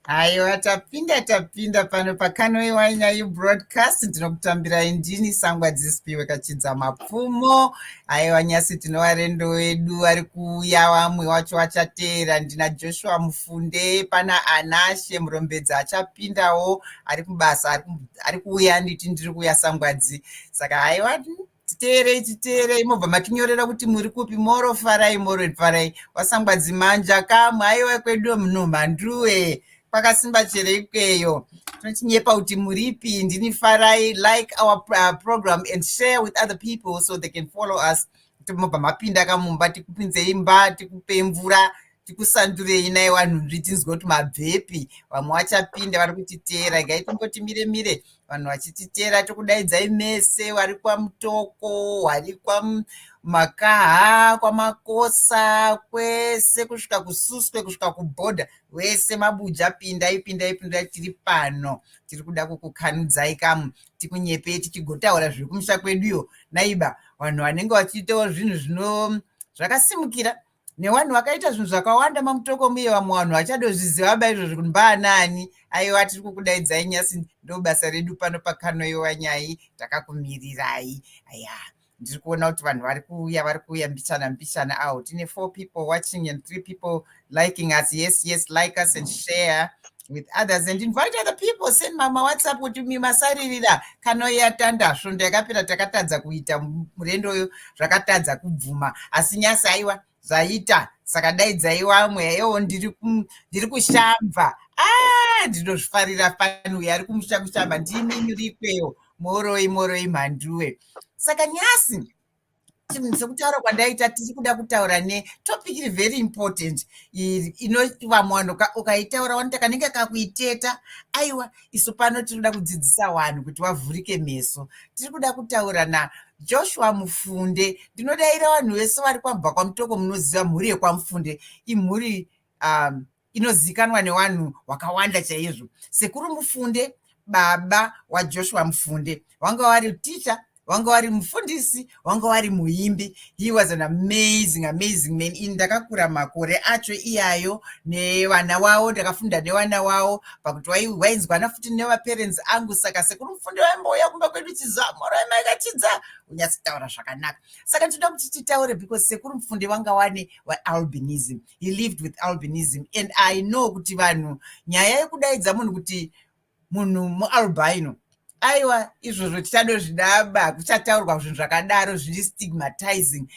Aiwa, tapinda pano pakanoiwa nyaya broadcast. Ndinokutambira injini sangwa dzisipiwe kachidza mapfumo. Aiwa, nyasi tinowarendo wedu ari kuuya, wamwe wacho wachateera. Ndina Joshua Mufunde, pana Anashe murombedzi achapindawo, ari kubasa, ari kuuya, nditi ndiri kuuya sangwadzi. Saka aiwa, titeerei mobva matinyorera kuti muri kupi, moro farai wasangwadzi manja kamwe. Aiwa, kwedu muno manduwe kwakasimba chero ikweyo. Tinotinyepa kuti muripi. Ndini farai, like our program and share with other people so they can follow us. Mobva mapinda kamumba, tikupinze imba, tikupe mvura, tikusandurei naye vanhu nditinzwa kuti mabvepi. Vamwe vachapinda vari kutiteera, gai timboti mire vanhu vachititeera. Tokudaidzai mese vari kwaMutoko, vari kwaMakaha, kwaMakosa, kwese kusvika kuSuswe, kusvika kuBhodha, wese mabuja pindai, tiri pano. Tiri kuda kukukanudzai kamu, tikunyepei tichigotaura zviri kumusha kweduyo. Naiba, vanhu vanenge vachiitawo zvinhu zvakasimukira, nevanhu vakaita zvinhu zvakawanda maMutoko muye, vamwe vanhu vachadozviziva ba izvozvo kuti mbaanani. Aiwa, tiri kukudaidzai nyasi, ndo basa redu pano pakanoiwa nyai, takakumirirai. Aya, ndiri kuona kuti vanhu vari kuuya mbishana awo. Tine 4 people watching and 3 people liking us. Yes, like us and share with others and invite other people. Send mama WhatsApp kuti mimasaririra kanoiya tandasvo ndakapera takatadza kuita murendo uyu, zvakatadza kubvuma. Asi nyasi aiwa zvaita, saka daidzai vamwe. Ewo ndiri kushamba. Ndinozvifarira pano, uyo ari kumusha kushamba ndimi rikweyo. Moroi mhanduwe. Saka nyasi chinhu chekutaura kwandaita, tiri kuda kutaura netopic iri very important inoti vamwe vanhu ukaitaura vanoti kanenge kakuiteta. Aiwa, isu pano tiri kuda kudzidzisa vanhu kuti vavhurike meso. Tiri kuda kutaura naJoshua Mufunde. Ndinodayira vanhu vese vari kwabva kwaMutoko munoziva mhuri yekwaMufunde. Imhuri inozikanwa nevanhu vakawanda chaizvo. Sekuru Mufunde, baba waJoshua Mufunde, wanga vari ticha, wanga wari mufundisi, wanga wari muimbi. He was an amazing man. Ndakakura makore acho iyayo nevana wavo, ndakafunda nevana wavo pakuti wainzwana futi nevaparents angu. Saka sekuru Mufunde waimbouya kumba kwedu chizva moro yemaikachidza unyatsitaura zvakanaka. Saka tinoda kuti titaure because sekuru Mufunde wanga wane albinism. He lived with albinism and I know kuti vanhu nyaya yekudaidza munhu kuti munhu mualbino, aiwa, izvozvo tichadozvidaba, kuchataurwa zvinhu zvakadaro zviri stigmatizing.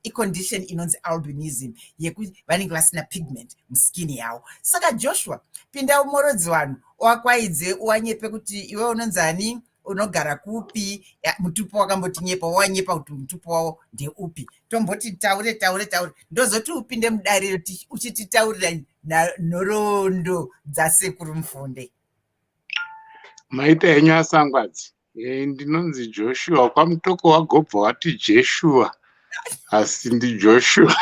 Icondition inonzi albinism, yekuti vanenge vasina pigment muskini yavo. Saka Joshua, pinda umorodzi vanhu, wakwaidze uwanyepe kuti iwe unonzani, unogara kupi, mutupo wakambotinyepa, wanyepa kuti mutupo wavo ndeupi. Tomboti taure, ndozoti upinde mudariro uchititaurira nhoroondo dzasekuru Mufunde. Maita enyu asangwadzi. Ndinonzi Joshua, kwaMutoko wagobva wati Jeshua, asi ndi Joshua.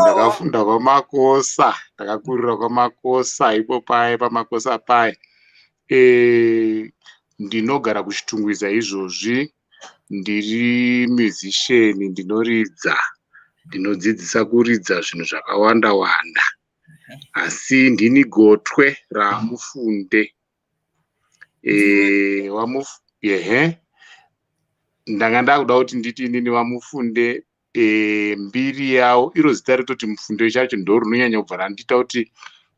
Ndakafunda kwaMakosa, ndakakurira kwaMakosa, ipo pai paMakosa pai. Ndinogara kuchitungwiza izvozvi. ndiri musician, ndinoridza, ndinodzidzisa kuridza zvinhu zvakawanda wanda, asi ndini gotwe raMufunde. Ndanga ndakuda kuti nditi inini waMufunde. Mbiri yawo iro zita ritoti Mufunde chacho ndo rinonyanya kubva randiita kuti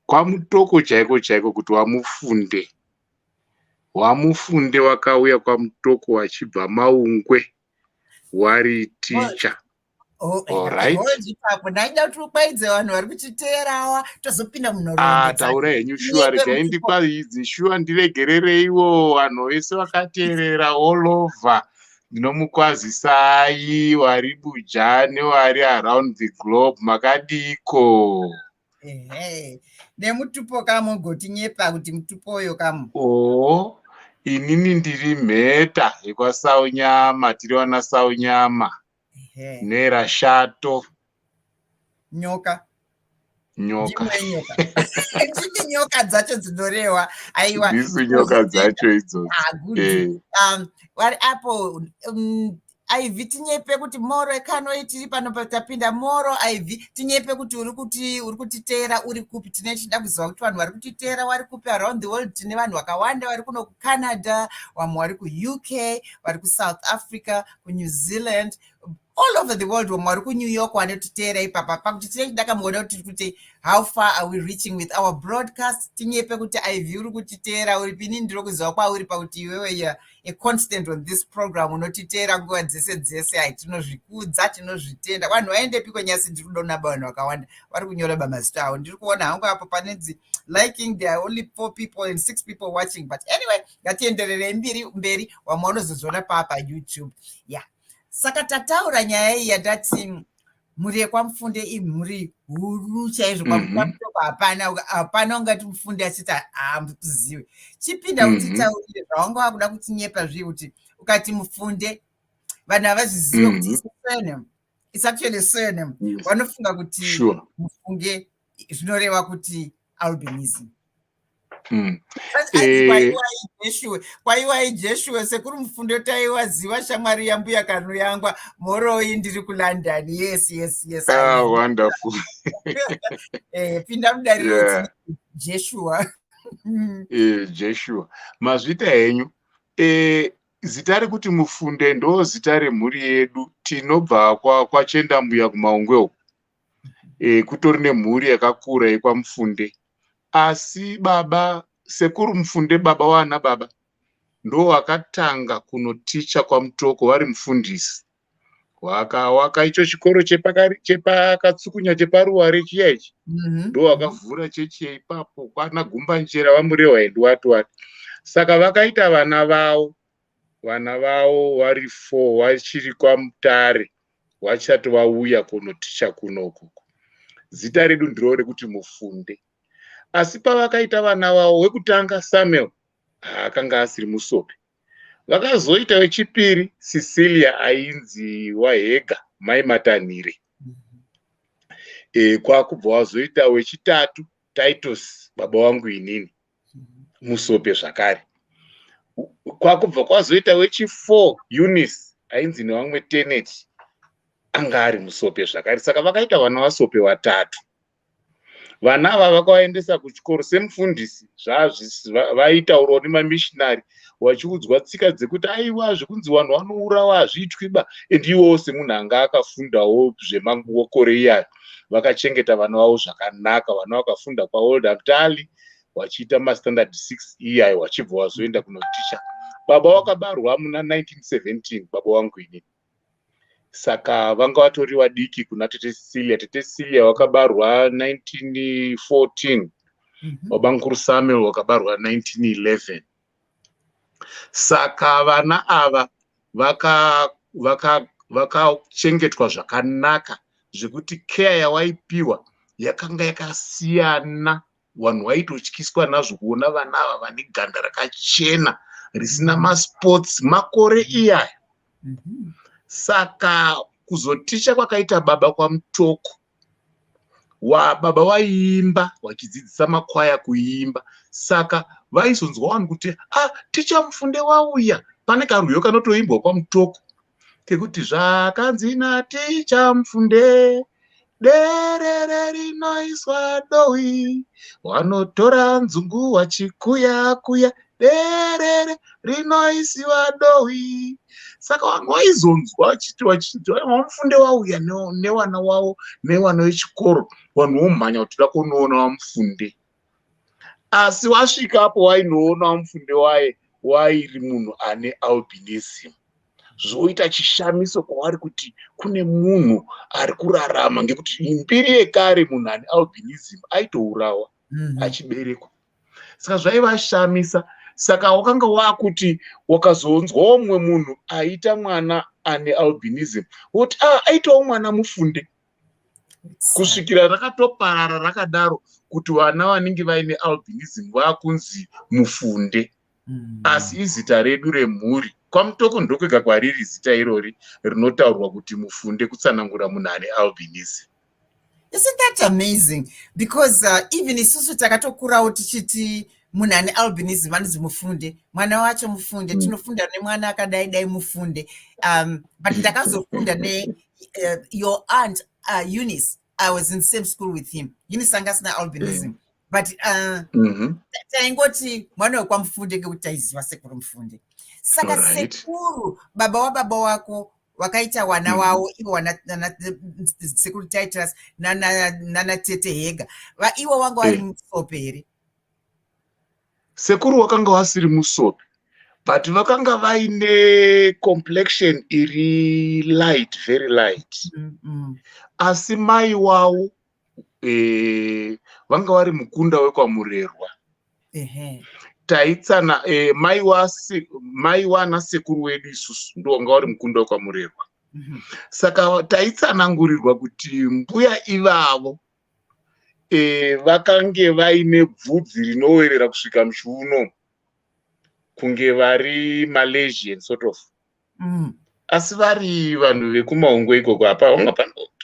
kwaMutoko chaiko chaiko kuti waMufunde. WaMufunde wakauya kwaMutoko wachibva Maungwe, wari ticha. Ndaida kuti ukwaidze vanhu vari kuchiteerawa tozopinda munhoroondo. Taura henyu shuwa, regai ndikwaidze shuwa, ndiregerereiwo vanhu vese vakateerera all over. Ndinomukwazisai wari Buja newari around the globe, makadiko. Nemutupo kamo gotinyepa kuti mutupo oyo kamo. Inini ndiri mheta yekwaSaunyama, tiri wana Saunyama. Nerashato. Nyoka. Nyoka. Ndini nyoka dzacho dzinorehwa. Aiwa. Ndisi nyoka dzacho idzodzo. Wari apo Ivy tinyepe kuti moro ekano tiri pano patapinda moro Ivy tinyepe kuti uri kutiteera uri kupi. Tinechida kuziva kuti vanhu vari kutiteera wari kupi around the world. Tine vanhu vakawanda vari kuno kuCanada, vamwe vari kuUK, vari kuSouth Africa, kuNew Zealand, all over the world. Vamwe vari kuNew York vanotiteera ipapa. Pakuti tinenge takamboona kuti how far are we reaching with our broadcast. Tinyepe kuti Ivy uri kutiteera uri pini. Ndiro kuziva kwauri pakuti iwewe a constant on this program, unotiteera nguva dzese. Hai, tinozvikudza, tinozvitenda. Vanhu vaendepi kwenyasi? Ndiri kudoona vanhu vakawanda vari kunyora bamazita avo. Ndiri kuona hangu apo panenzi liking, there are only 4 people and 6 people watching, but anyway, ngatienderere mberi. Vamwe vanozozviona papa YouTube. Saka tataura nyaya iyi yandati muri yekwaMufunde imhuri huru chaizvo kwaMutoko. Hapana ungati Mufunde achiti hamuzive. Chipinda utitaurire zvawanga wakuda kutinyepa zviye kuti ukati Mufunde vanhu havazvizive kuti surname. It's actually surname. Vanofunga kuti Mufunde zvinoreva kuti albinism. Kwaiwai Jeshua sekuru Mufunde taiwaziva shamwari yambuya kanu yangwa moroi ndiri kuLondon. Yes. Wonderful. Pinda mudariro Jeshua. Jeshua. Mazvita henyu. Zita rekuti Mufunde ndo zita remhuri yedu. Tinobva kwachenda mbuya kuMaungwe uko. Kutori nemhuri yakakura yekwaMufunde. Asi baba, sekuru Mufunde, baba wana baba, ndo wakatanga kunoticha kwaMutoko, wari mufundisi. Waka icho chikoro chepakatsukunya cheparuware chiya ichi. Ndo wakavhura chechi ipapo kwana Gumbanjera vamurewa endi wati. Saka vakaita vana vavo wari 4 wachiri kwaMutare, wachati vauya kunoticha kunoko. Zita redu ndiro rekuti Mufunde. Asi pavakaita vana vavo, wekutanga Samuel akanga asiri musope. Vakazoita wechipiri Cecilia ainzi Wahega, mai Matanhire. Kwakubva wazoita wechitatu Titus, baba wangu inini, musope zvakare. Kwakubva kwazoita wechi4 Eunice ainzi nevamwe Tenet, anga ari musope zvakare. Saka vakaita vana vasope 3. Vana ava vakawaendesa kuchikoro semufundisi. Vaitaurawo nemamishinari vachiudzwa tsika dzekuti aiwa zvekunzi vanhu vanourawa hazviitwiba. Iwo semunhu anga akafundawo zvemakore iyayo vakachengeta vana vavo zvakanaka. Vana vakafunda kwaOld Aptali vachiita mastandard 6 iyayo vachibva vazoenda kunoticha. Baba wakabarwa muna 1917, baba wangu inini. Saka vanga vatori vadiki kuna Tete Cecilia. Tete Cecilia wakabarwa 1914. Babankuru Samuel wakabarwa 1911. Saka vana ava vakachengetwa zvakanaka zvekuti care yawaipiwa yakanga yakasiyana. Vanhu vaitotyiswa nazvo kuona vana ava vane ganda rakachena risina masports makore iyayo. Saka kuzoticha kwakaita baba kwaMutoko. Baba waiimba wachidzidzisa makwaya kuimba. Saka vaizonzwa vanhu kuti ticha Mufunde wauya. Pane karwiyo kanotoimbwa kwaMutoko kekuti zvakanzi naticha Mufunde, derere rinoiswa dowi, wanotora nzungu wachikuya kuya, derere rinoisiwa dowi. Saka vanhu vaizonzwa vachiti Mufunde wauya nevana wavo nevana vechikoro, vanhu vomhanya kuti toda kunoona Mufunde. Asi wasvikapo wainoona Mufunde wairi munhu ane albinism, zvoita chishamiso kwavari kuti kune munhu ari kurarama, ngekuti mbiri yekare munhu ane albinism aitourawa achiberekwa. Saka zvaivashamisa. Saka wakanga wakuti wakazonzwawo mumwe munhu aita mwana ane albinism woti aitawo mwana Mufunde, kusvikira rakatoparara rakadaro kuti vana vanenge vaine albinism vakunzi Mufunde. Asi izita redu remhuri kwamutoko ndokwega kwariri zita irori rinotaurwa kuti Mufunde, kutsanangura munhu ane albinism. Isn't that amazing? Because even isusu takatokurawo tichiti munhu ane albinism anonzi Mufunde, mwana wacho Mufunde, tinofunda nemwana akadai dai Mufunde. But ndakazofunda your aunt Eunice. I was in the same school with him. Eunice anga asina albinism. But taingoti mwana wekwaMufunde ngekuti taiziva sekuru Mufunde. Saka sekuru baba wako wakaita wana wavo ivo wana sekuru Titus nana tete Hega, ivo wanga vari Musope here? Sekuru wakanga wasiri Musope, but vakanga vaine complexion iri light, very light. Asi mai wavo vanga vari Mukunda wekwamurerwa. Taitsana mai wana sekuru wedu isusu ndo wanga vari Mukunda wekwamurerwa. Saka taitsanangurirwa kuti mbuya ivavo vakange vaine bvudzi rinowerera kusvika muchiuno, kunge vari Malaysian sort of. Asi vari vanhu vekumaungo ikoko apa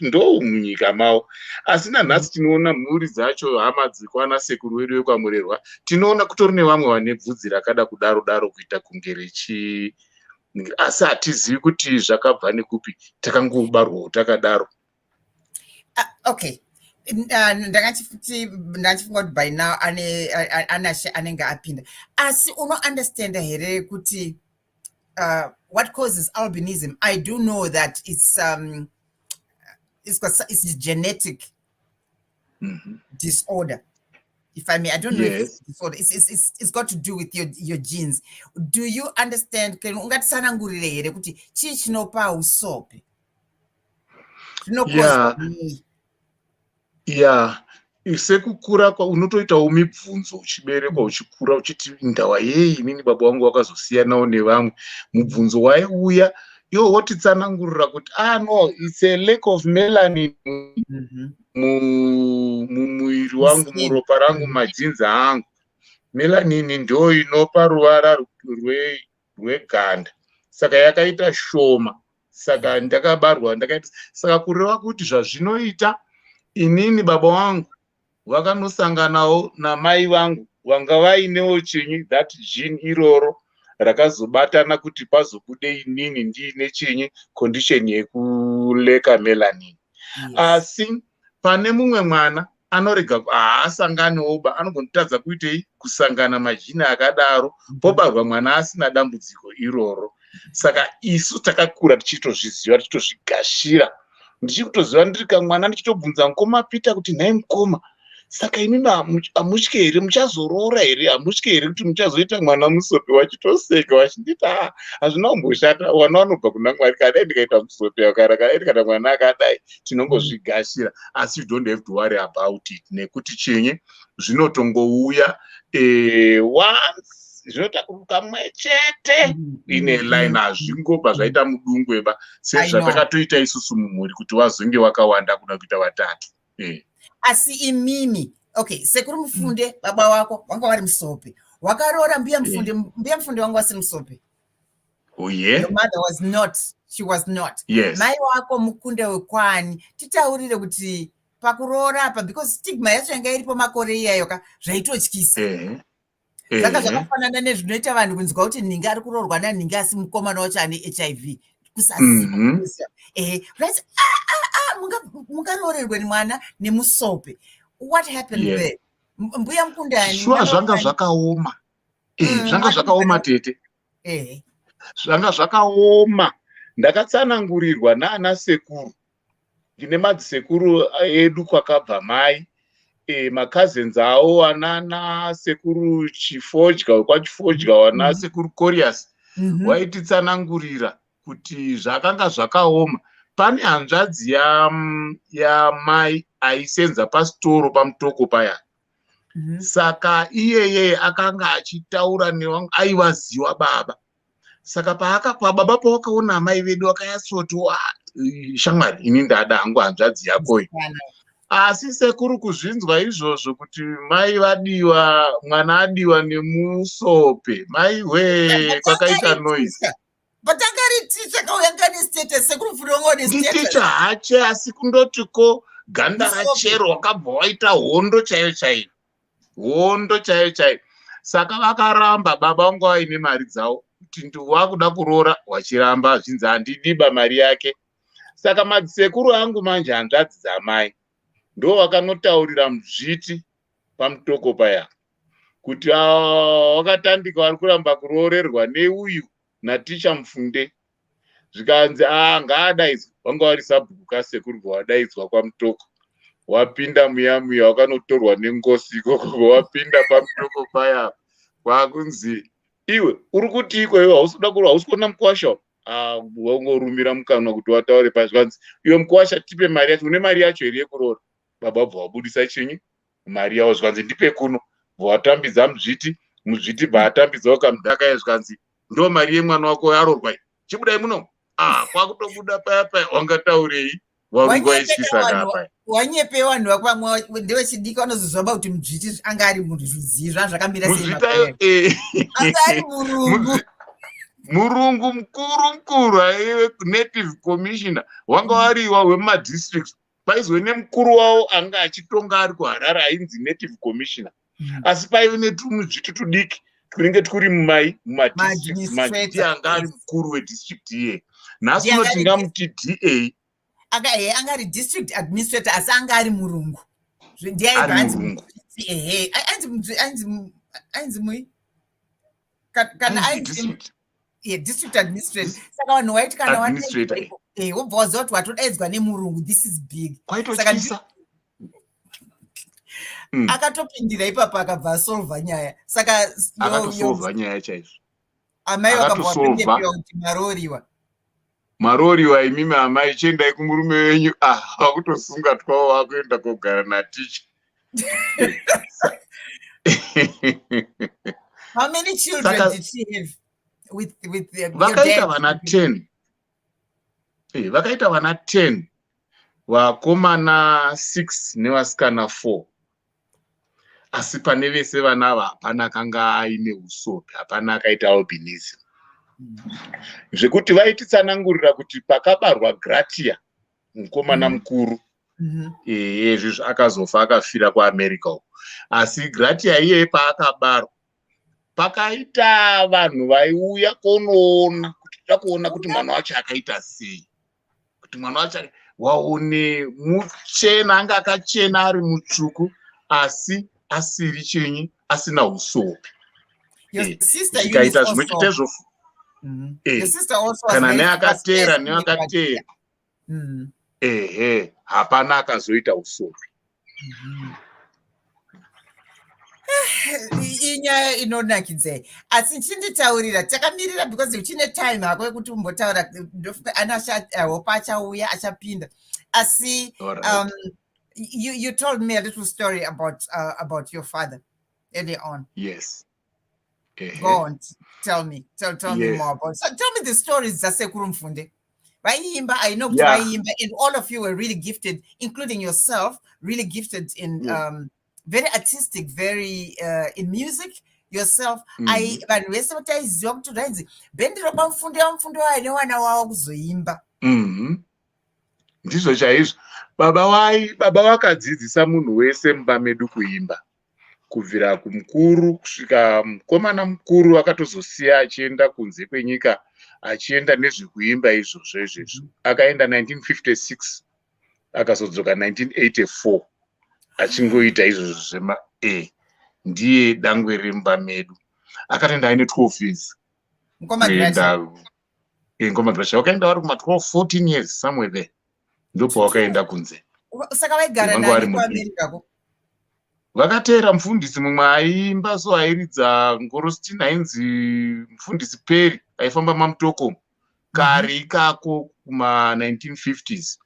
ndo munyika mavo. Asi nanhasi tinoona mhuri dzacho, hama dzekwana sekuru wedu wekwamurerwa, tinoona kutori nevamwe vane bvudzi rakada kudaro kuita kunge rechi, asi hatizivi kuti zvakabva nekupi, takangobarwawo takadaro. Okay. Ndachifunga kuti by now anashe anenge apinda. Asi uno-understanda here kuti what causes albinism? I do know that it's genetic disorder. If I may, I don't know if it's disorder. It's got to do with your genes. Do you understand? Ungatsanangurire here kuti chii chinopa usope? Sekukura unotoitawo mibvunzo uchiberekwa, uchikura uchiti ndawa yei inini baba vangu vakazosiyanawo nevamwe. Mubvunzo waiuya iwo wotitsanangurira kuti no, it's a lack of melanin mumwiri wangu, muropa rangu, majinzi angu. Melanin ndo inopa ruvara rweganda, saka yakaita shoma. Saka ndakabarwa saka kureva kuti zvazvinoita, inini baba wangu vakanosanganawo namai vangu vanga vainewo chinyi, that gene iroro rakazobatana kuti pazobude inini ndiine chinyi, condition yekuleka melanin. Asi pane mumwe mwana anorega haasanganewoba, anogondotadza kuitei kusangana majini akadaro, pobarwa mwana asina dambudziko iroro. Saka isu takakura tichitozviziva, tichitozvigashira. Ndichikutoziva ndiri kamwana ndichitobvunza mukoma Peter kuti nhai mukoma, saka imimi hamutye here, muchazoroora here, hamutye here kuti muchazoita mwana Musope? Wachitoseka wachinditi hazvina kumboshata, wana vanobva kuna Mwari. Kadai ndikaita Musope wakara, kadai ndikata mwana akadai, tinongozvigashira. Asi you don't have to worry about it, nekuti chenye zvinotongouya once, zvinotakuruka mwe chete ine line, hazvingobva zvaita mudungweba sezvatakatoita isusu mumhuri kuti wazonge wakawanda kuna kuita watatu. Asi imimi, okay, sekuru Mufunde baba wako wanga vari Musope, wakaroora mbuya Mufunde wangu wasiri Musope. Oh yeah. Your mother was not, she was not. Yes. Mai wako Mukunde wekwani, titaurire kuti pakuroora apa, because stigma yacho yanga iripo makore iyayo zvaitotyisa. Saka zvakafanana nezvinoita vanhu kunzwa kuti ninga ari kuroorwa naninga asi mukomana wacho ane HIV. kusaziva kuziva right mungaroorerwa nemwana nemusope. What happened there? Mbuya Mkundani shuwa zvanga zvakaoma zvanga zvakaoma tete zvanga zvakaoma. Ndakatsanangurirwa naana sekuru, ndine madzisekuru edu kwakabva mai, macousins awo anana sekuru Chifodya wekwachifodya wana sekuru Corius waititsanangurira kuti zvakanga zvakaoma. Pane hanzvadzi yamai aisenza pasitoro pamutoko paya. Saka iyeye akanga achitaura nevangu, aivaziva baba. Saka baba pawakaona amai vedu akayatsoti shamwari ini ndada hangu hanzvadzi yakoyo. Asi sekuru kuzvinzwa izvozvo kuti mai vadiwa, mwana adiwa nemusope, mai kwakaita noise. Nditicha hache asi kundotiko ganda rachero wakabva waita hondo chaiyo chaiyo. Hondo chaiyo chaiyo. Saka vakaramba, baba vangu vaine mari dzavo kuti wakuda kuroora wachiramba zvinzi handidiba mari yake. Saka madzisekuru angu manje hanzvadzi dzamai ndo vakanotaurira muzviti pamutoko paya kuti wakatandika vari kuramba kuroorerwa neuyu naticha Mufunde. Zvikanzi ngaadaidzwa, vanga vari sabhuku kasekuru wadaidzwa kwamutoko. Wapinda muya wakanotorwa nengosi ikoko, wapinda pamutoko paya kwakunzi iwe uri kuti iko iwe hausi kuona mukwasha wangorumira mukanwa kuti wataure pazvikanzi iwe mukwasha tipe mari yacho, une mari yacho here yekuroora. Baba bva wabudisa chinyi mari yawo, zvikanzi ndipe kuno, bvatambidza muzviti bvaatambidzawo kamudhaka zvikanzi ndo mari yemwana wako yarorwa chibudai muno. Kwakutobuda paya paya wangataurei warungu waityisa kapa. Wanyepe vanhu vakwamwe ndevechidiki vanozozvamba kuti muzviti anga ari munhu zviziva zvakamira sei. Murungu mukuru aive native commissioner wanga wariwa wemumadistricts. Paizwe nemukuru wavo anga achitonga ari kuHarare ainzi native commissioner. Asi paive netumuzviti tudiki tunenge turi mumadistricts. Manjiti anga ari mukuru wedistrict iye. Nhasi unotinga muti DA. Anga ari district administrator asi anga ari murungu. District administrator. Saka vanhu waiti kana wobva waziva kuti watodaidzwa nemurungu, this is big. Akatopindira ipapo akabva asolva nyaya. Saka akatosolva nyaya chaizvo. Amai vakabva vapindepiwa kuti maroriwa imimi amai chiendai kumurume wenyu wakutosunga twavo wakuenda kogara naticha. How many children did she have with vakaita vana 10. Vakaita vana 10, vakomana 6 nevasikana 4. Asi pane vese vana ava hapana kanga aine usope, hapana akaita albinism. Zvekuti vaititsanangurira kuti pakabarwa Gratia mukomana mukuru, izvi akazofa akafira kuAmerica uko. Asi Gratia iye paakabarwa pakaita vanhu vaiuya kunoona kuti mwana wacho akaita sei, kuti mwana wacho waone muchena, anga akachena ari mutsvuku asi asiri chinyi, asina usope. Zvikaita zvimwe chete kana neakatera neakatera hapana akazoita usope. Inyaya inonakidze. Asi chinditaurira takamirira because uchine time hako yekuti umbotaura ana hope achauya achapinda. Asi you told me a little story about your father early on. Yes. Go on, tell me more about. So tell me the stories that Sekuru Mfunde. I know and all of you were really gifted, including yourself, really gifted in very artistic, very in music yourself. Ndizvo chaizvo. Baba vakadzidzisa munhu wese mumba medu kuimba. Kubvira kumukuru kusvika mukomana mukuru akatozosiya achienda kunze kwenyika achienda nezvekuimba izvozvo izvezvo. Akaenda 1956 akazodzoka 1984 achingoita izvozvo zvema ndiye dangwe remba medu. Akatoenda aine 12 years kuenda Ngoma Gracia. Wakaenda vari kuma 12-14 years somewhere there, ndipo wakaenda kunze. Saka waigara nani kuAmerica ko? Vakateera mufundisi mumwe aiimba so airidza ngorostina ainzi mufundisi Peri aifamba mamutoko kare ikako kuma 1950s.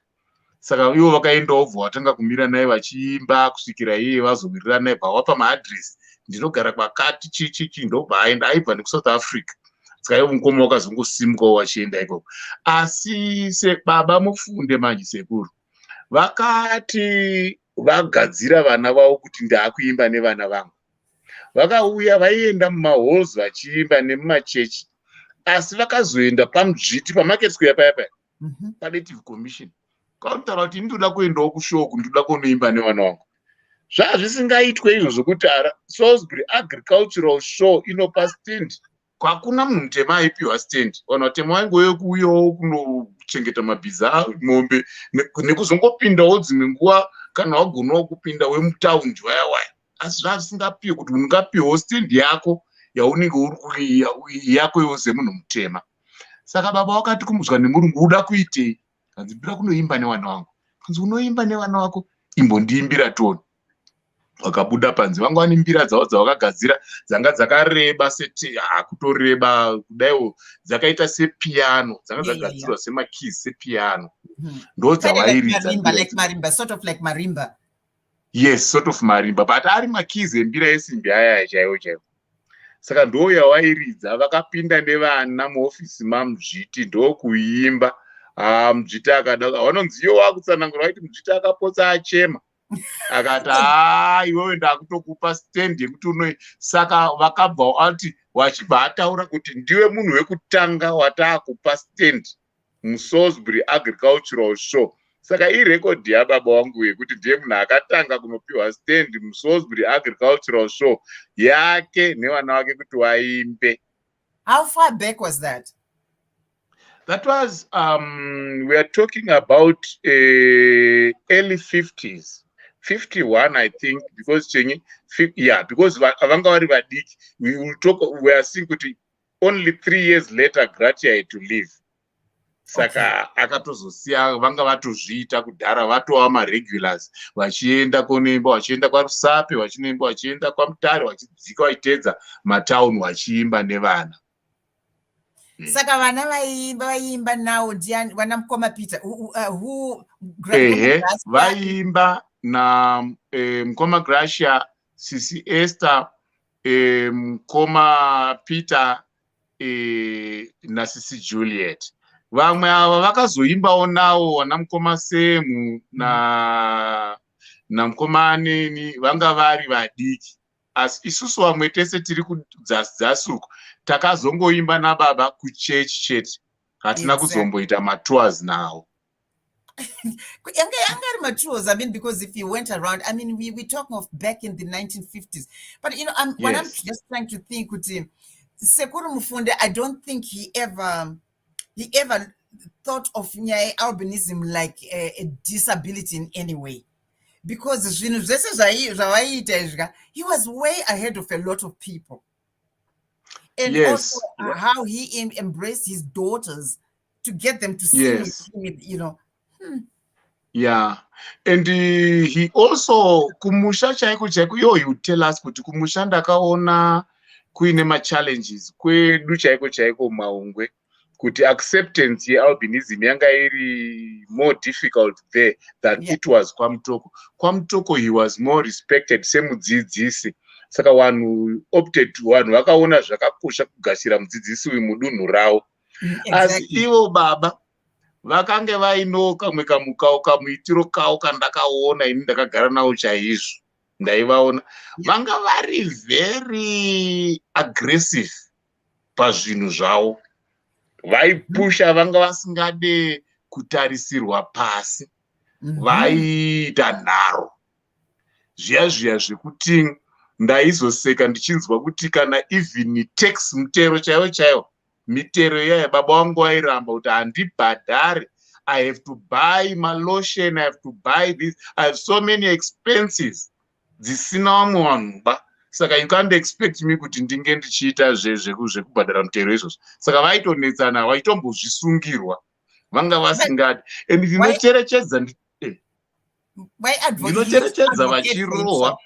Saka ivo vakaendawo bva watanga kumira naye vachiimba kusvikira iye vazowirirana naye bva maadresi, ndinogara kwakati chichichi, ndobva aenda. Aibva nekuSouth Africa. Saka ivo mukoma wakazongosimukawo vachienda ikoko. Asi baba mufunde manje sekuru vakati vagadzira vana vavo kuti ndaakuimba nevana vangu, vakauya vaienda mumahalls vachiimba nemumachechi, asi vakazoenda pamudzviti pamarket square paya paDative Commission kautaura kuti ndinoda kuendawo kushoku, ndinoda kunoimba nevana vangu. Zvazvisingaitwe izvo zvokuti Salisbury Agricultural Show inopa stand, hakuna munhu mutema aipiwa stand. Vanhu vatema vaingoye kuuyawo kunochengeta mabhiza, mombe, nekuzongopindawo dzimwe nguva kana wagonawo kupinda wemutaundi waya. Asi zvazvisingapiwe kuti ungapiwawo stand yako yaunenge uri yako iwe semunhu mutema. Saka baba wakati kumudzwa nemurungu, uda kuitei? Kanzi ndinoda kunoimba nevana vangu. Kanzi unoimba nevana vako? Imbondiimbira toni. Wakabuda panze, vanga vane mbira dzavo dzavakagadzira dzanga dzakareba kutoreba kudaiwo, dzakaita sepiano, dzanga dzagadzirwa semakeys sepiano. Ndo dzavairidza like marimba, sort of like marimba. Yes, sort of marimba, but ari makeys embira yesimbi aya chaiwo. Saka ndo yavairidza, vakapinda nevana muofisi maMuzviti ndokuimba. Muzviti akada, vanonzi iwo wakutsanangura waiti Muzviti akapotsa achema. Akati iwewe ndakutokupa stand yekuti unoi. Saka vakabva ati wachibva ataura kuti ndiwe munhu wekutanga wataakupa stand muSalisbury Agricultural Show. Saka irekodhi yababa wangu yekuti ndiye munhu akatanga kunopiwa stand muSalisbury Agricultural Show yake nevana vake kuti vaimbe. How far back was that? That was we are talking about early 50s. 51 I think, because because vanga vari vadiki. We are seeing kuti only 3 years later Gracia had to leave. Saka akatozosiya, vanga vatozviita kudhara, vatova maregulars vachienda kunoimba, vachienda kwaRusape, vachinoimba, vachienda kwaMutare, vachidzika vachitedza matauni vachiimba nevana. Saka vana vaimba nawo ndiani? Vana mukoma Peter who vaimba na mukoma Gracia, Sisi Esther, mukoma Peter naSisi Juliet. Vamwe ava vakazoimbawo nawo vana mukoma Semu na mukoma Aneni, vanga vari vadiki. Asi isusu vamwe tese tiri kudzasi uko takazongoimba nababa kuchechi chete, hatina kuzomboita matours nawo. Younger matures, I mean, because if you went around, I mean, we're talking of back in the 1950s. But, you know, what I'm just trying to think with him, Sekuru Mufunde, I don't think he ever thought of albinism like a disability in any way. Because he was way ahead of a lot of people. And also how he embraced his daughters to get them to sing with, you know. Yeah, and he also kumusha chaiko he would tell us kuti kumusha ndakaona kuine ma-challenges kwedu chaiko maungwe kuti acceptance yealbinism yanga iri more difficult there than it was kwaMutoko. KwaMutoko he was more respected semudzidzisi, saka vanhu vakaona zvakakosha kugashira mudzidzisi wemudunhu ravo. Asi ivo baba vakange vaino kamwe kamukao kamuitiro kavo kandakaona ini ndakagara navo chaizvo ndaivaona, vanga vari very aggressive pazvinhu zvavo, vaipusha, vanga vasingade kutarisirwa pasi, vaiita nharo zviya zvekuti ndaizoseka ndichinzwa kuti kana even tax mutero chaiwo mitero iyaya baba vangu vairamba kuti handibhadhare. I have to buy my lotion, I have to buy this, I have so many expenses dzisina vamwe vanhuba. Saka you can't expect me kuti ndinge ndichiita zvekubhadhara mutero izvozvo. Saka vaitonetsana, vaitombozvisungirwa, vanga vasingadi. And ndinocherechedza vachirohwa.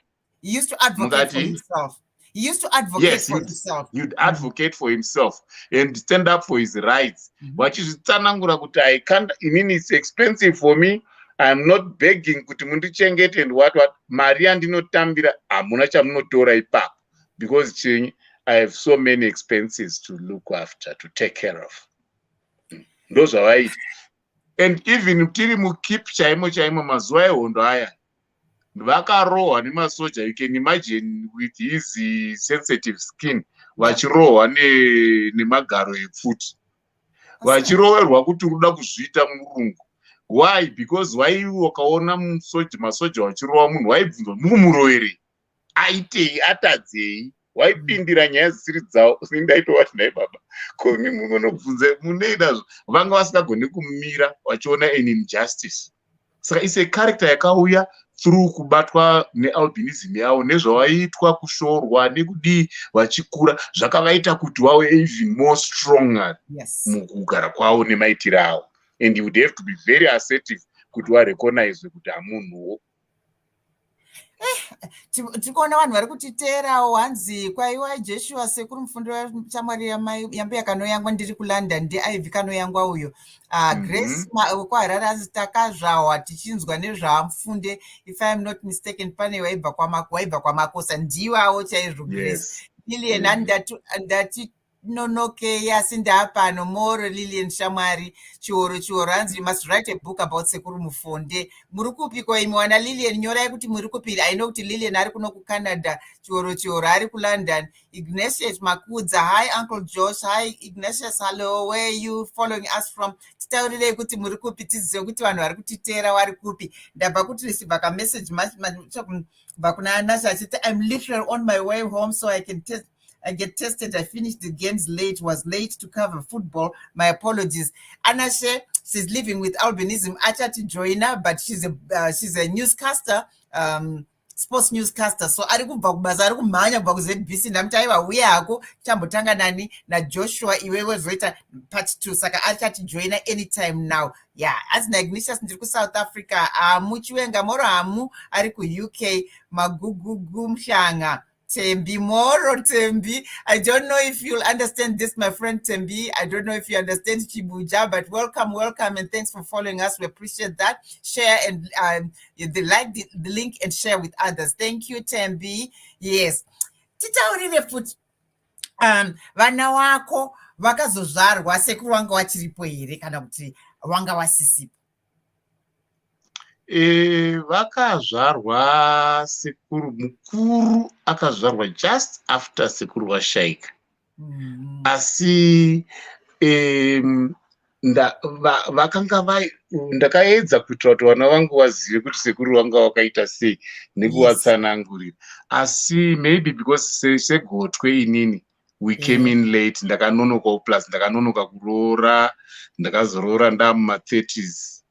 He used to advocate for himself. He used to advocate for himself. You'd advocate for himself and stand up for his rights. Vachizvitsanangura kuti I can't, I mean, it's expensive for me. I'm not begging kuti mundichengete and what. Mari andinotambira hamuna chamunotora ipapo. Because I have so many expenses to look after, to take care of. Those are right. And even tiri mukip chaimo mazuva ehondo aya, vakarohwa nemasoja. You can imagine with his sensitive skin, vachirohwa nemagaro epfuti, vachiroverwa kuti unoda kuzviita murungu. Why? Because why wakaona masoja vachirohwa munhu, waibvunzwa mumuroverei, aitei, atadzei, waipindira nyaya dzisiri dzavo. Ndaitoti nai baba, komi munobvunza muneidazvo, vanga vasingagoni kumira vachiona an injustice. Saka it's a character yakauya through kubatwa nealbinism yavo, nezvavaitwa kushorwa nekudii vachikura, zvakavaita kuti vave even more stronger mukugara kwavo nemaitiro avo. And you would have to be very assertive kuti varecognize kuti hamunhuwo. Tikuona vanhu vari kutiteerawo, hanzi kwaiwa Joshua sekuru mufundi wechamwari yambo yakanoyangwa ndiri kuLondon ndiIvy kanoyangwa uyo. Grace kwaHarare hanzi takazvawa tichinzwa nezvamufunde, if I am not mistaken, pane waibva kwamakosa ndiwawo chaizvo Grace. Lilian handati nonoke asi ndapano more Lilian shamwari chioro hanzi you must write a book about sekuru mufunde. Muri kupiko imi wana Lilian, nyorai kuti muri kupiri. I know kuti Lilian ari kuno kuCanada, chioro ari kuLondon. Ignatius Makudza, hi Uncle Josh, hi Ignatius, hello, where are you following us from? Titaurirei kuti muri kupi tizive kuti vanhu vari kutiteera vari kupi. Ndabva kuti receive ka message kubva kuna nhasi achiti I'm literally on my way home so I get tested. I finished the games late, was late to cover football. My apologies. Anashe, she's living with albinism. Achati joiner, but she's a newscaster, sports newscaster. So ari kubva kubaza ari kumhanya kubva kuZBC ndamutaiwa uye hako tambotanga nani na Joshua iwewe zoita part 2. Saka achati joiner anytime now. Yeah, as Ignatius ndiri South Africa. Muchiwenga moro hamu ari UK magugugu mshanga. Tembi Moro Tembi. I don't know if you'll understand this, my friend Tembi. I don't know if you understand Chibuja, but welcome, and thanks for following us. We appreciate that. Share and like the link and share with others. Thank you, Tembi. Yes. Titaurire futi. Vana wako vakazozvarwa sekuru wanga wachiripo here kana kuti wanga wasisipo? Vakazvarwa sekuru mukuru akazvarwa just after sekuru vashaika. Asi vakanga ndakaedza kuitira kuti vana vangu vazive kuti sekuru vanga wakaita sei nekuvatsanangurira. Asi maybe because segotwe inini we came in late, ndakanonoka plus ndakanonoka kuroora, ndakazoroora ndamuma30s.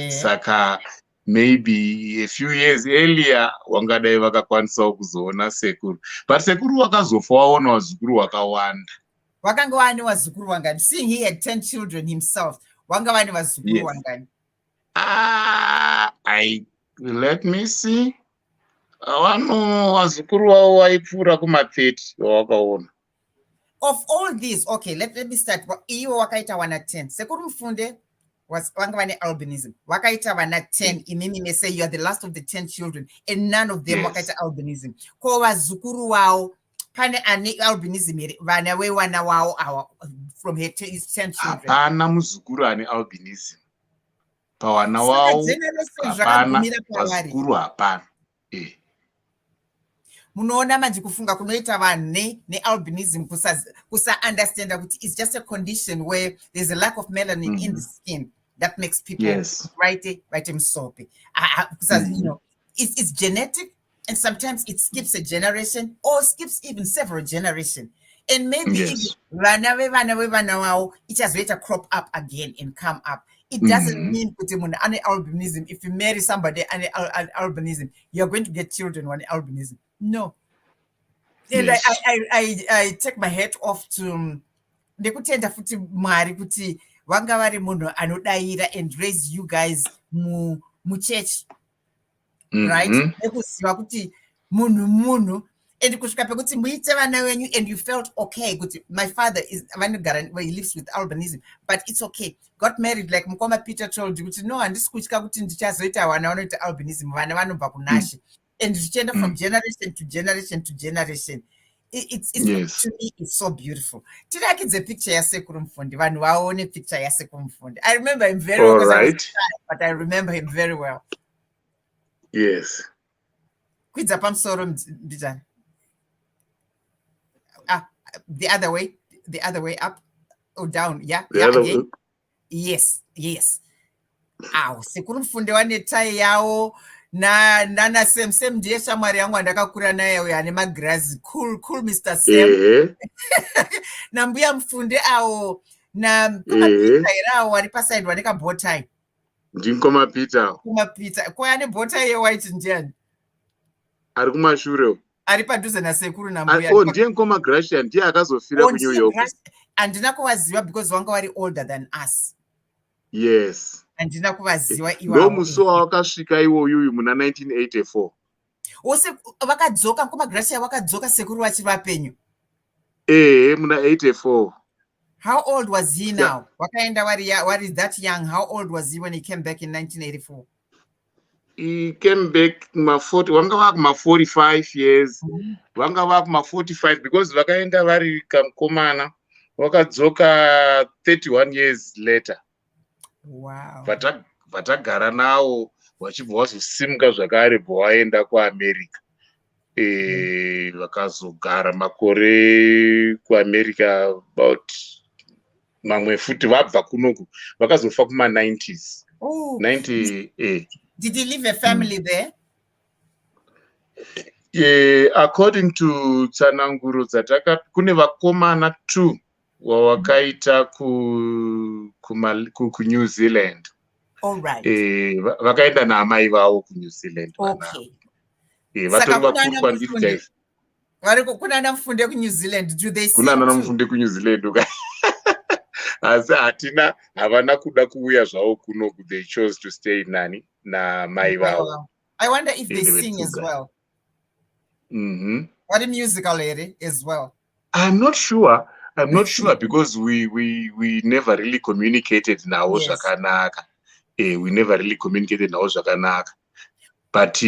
Saka maybe a few years earlier wangadai vakakwanisawo kuzoona sekuru, but sekuru wakazofa waona vazukuru vakawanda. Wakanga vane vazukuru vangani? Seeing he had 10 children himself, wanga vane vazukuru vangani? Let me see. Vano vazukuru vavo vaipfuura kuma30 vawakaona. Of all these, okay, let me start. Iwo wakaita wana 10. Sekuru Mufunde was wangavane albinism. Wakaita wana 10. Imimi may say you are the last of the 10 children, and none of them wakaita albinism. Ko wazukuru wao pane ane albinism vana we wana wao from her 10 children. Hapana muzukuru ane albinism. Pawana wao hapana, wazukuru hapana. Munoona manje kufunga kunoita vanhu nealbinism kusa understand that it's just a condition where there's a lack of melanin in the skin that makes people right msope. Because you know it's genetic, and sometimes it skips a generation or skips even several generations. And maybe Yes. vana vevana vavo ichazoita crop up again and come up. It doesn't mean kuti munhu ane albinism, if you marry somebody ane albinism, you're going to get children one albinism. No. And Yes. I take my hat off to ndekutenda futi Mwari kuti vanga vari munhu anodaira and raise you guys muchurch, right? Nekuziva kuti munhu and kusvika pekuti muite vana venyu and you felt okay kuti my father is vanogara he lives with albinism, but it's okay. Got married like mukoma Peter told you kuti no, handisi kutya kuti ndichazoita vana vanoita albinism, vana vanobva kunhasi, and zvichienda from generation to generation to generation. It's yes. To me it's so beautiful. Tirakidze picture yasekuru Mufundi, vanhu vaone picture yasekuru Mufundi. I remember him very well because I was a child, but I remember him very well. Yes. Kwidza pamusoro mbijana. The other way up or down. Yeah, again. Yes. Ow, sekuru Mufundi wane tai yawo. Nana Sam ndiye shamwari yangu andakakura naye uyo ane magirazi cool Mr. Sam. Na mbuya Mufundi awo na kumapita irawo ari paside waneka botai. Ndingoma Peter. Kumapita kwa ane botai ye white ndiani. Ari kumashure. Ari padhuze na sekuru na mbuya. Ndiye ngoma Gracia ndiye akazofira ku New York. Andina kuvaziva because wanga wari older than us. Yes. Andina kuvaziva iwawo. Ndo muso wakasvika iwoyu muna 1984. Ose vakadzoka kuma Gracia vakadzoka sekuru vachiri vapenyu. Muna 84. How old was he now? Wakaenda wari that young. How old was he when he came back in 1984? He came back wanga vakuma 45 years. Vanga vakuma 45 because vakaenda vari kamkomana. Vakadzoka 31 years later. Wow. Vatagara nawo vachibva vazosimuka zvakare bvawaenda kuAmerica. Vakazogara makore kuAmerica about mamwe futi vabva kunoku vakazofa kuma 90s. 90. Did he leave a family there? According to tsananguro dzataka kune vakomana 2 wawakaita ku New Zealand. All right. Vakaenda naamai vavo ku New Zealand. Okay. Vatori vakuru kwandiri chaizvo. Kuna ana Mufunde ku New Zealand. Do they see? Kuna ana Mufunde ku New Zealand. Asi havana kuda kuuya zvavo kunoku. They chose to stay nani na mai vavo. I wonder if they sing as well. What a musical lady as well. I'm not sure because we never really communicated navo zvakanaka. We never really communicated navo zvakanaka. But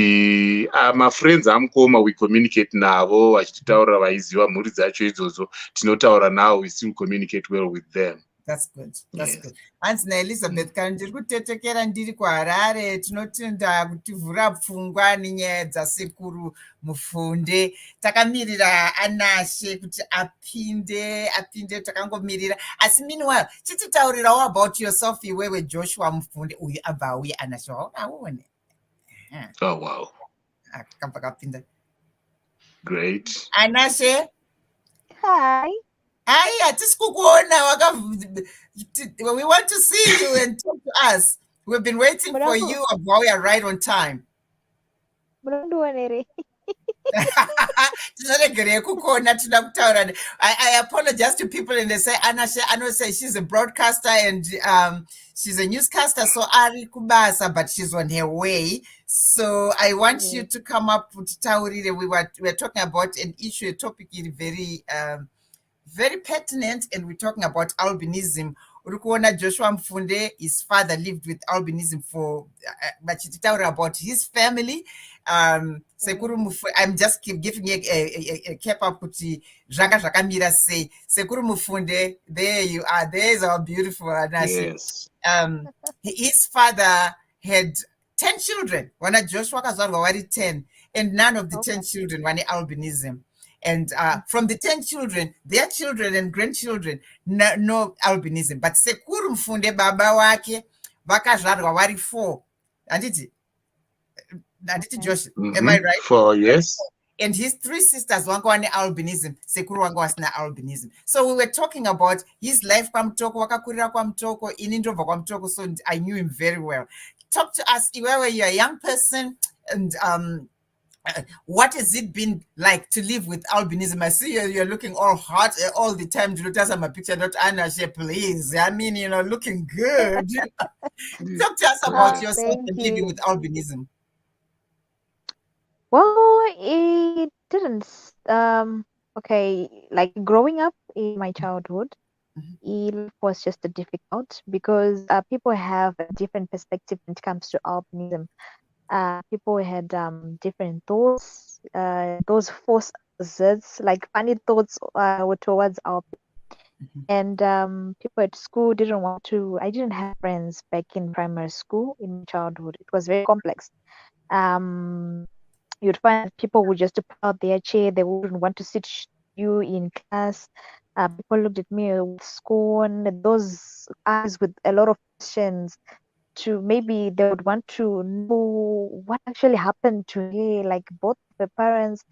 my friends amkoma we communicate navo vachitaura vaiziva mhuri dzacho idzodzo tinotaura navo, we still communicate well with them. That's good. Good. Hanzi naElizabeth kana ndiri kutetekera ndiri kuHarare tinotenda kutivhura pfungwa nenyaya dzasekuru Mufunde. Takamirira Anashe kuti apinde takangomirira. Asi meanwhile chititaurirawo about yourself iwewe Joshua Mufunde uyu abva auye Anashe waone. Oh wow. Akabva kapinda. Great. Anashe. Hi. Hi, we want to see you and talk to us. We've been waiting for you. We are right on time. I apologize to people and they say Anna say she's a broadcaster and she's a newscaster, so Ari Kubasa, but she's on her way. So I want you to come up with Taurire. We were talking about an issue, a topic very pertinent, and we're talking about albinism. Urikuona Joshua Mufunde, his father lived with albinism for machititaura about his family. Sekuru Mufunde, I'm just giving a cap up kuti Jaka Jakamira say Sekuru Mufunde, there you are, there's our beautiful Anasi. Yes. His father had 10 children. Wana Joshua kazalwa wari 10, and none of the 10 children were albinism. And from the 10 children, their children and grandchildren, no albinism. But Sekuru Mufunde baba wake vakazvarwa vari 4. Anditi Josh, am I right? 4, yes. And his three sisters wanga wane albinism, sekuru wanga wasina albinism. So we were talking about his life kwamutoko, wakakurira kwamutoko, ini ndobva kwamutoko, so I knew him very well. Talk to us, where you're a young person, and what has it been like to live with albinism? I see you're looking all hot all the time. Do not my picture, not Anashe, please. I mean, looking good. Talk to us about yourself Thank and living you. with albinism. Well, it didn't. Okay, like growing up in my childhood, it was just difficult because people have a different perspective when it comes to albinism. People had different thoughts. Those force zits, like funny thoughts were towards albinism. And people at school didn't want to. I didn't have friends back in primary school in my childhood. It was very complex. Um, you'd find that people would just pull out their chair. They wouldn't want to sit you in class. People looked at me with scorn. Those eyes with a lot of questions. To maybe they would want to know what actually happened to her. Like both the parents,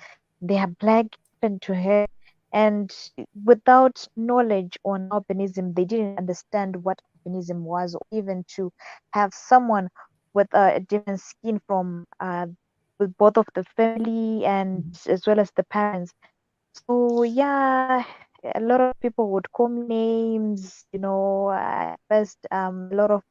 they are black, happened to her, and without knowledge on albinism, they didn't understand what albinism was, or even to have someone with a different skin from with both of the family and as well as the parents. So yeah, a lot of people would call me names, at first a lot of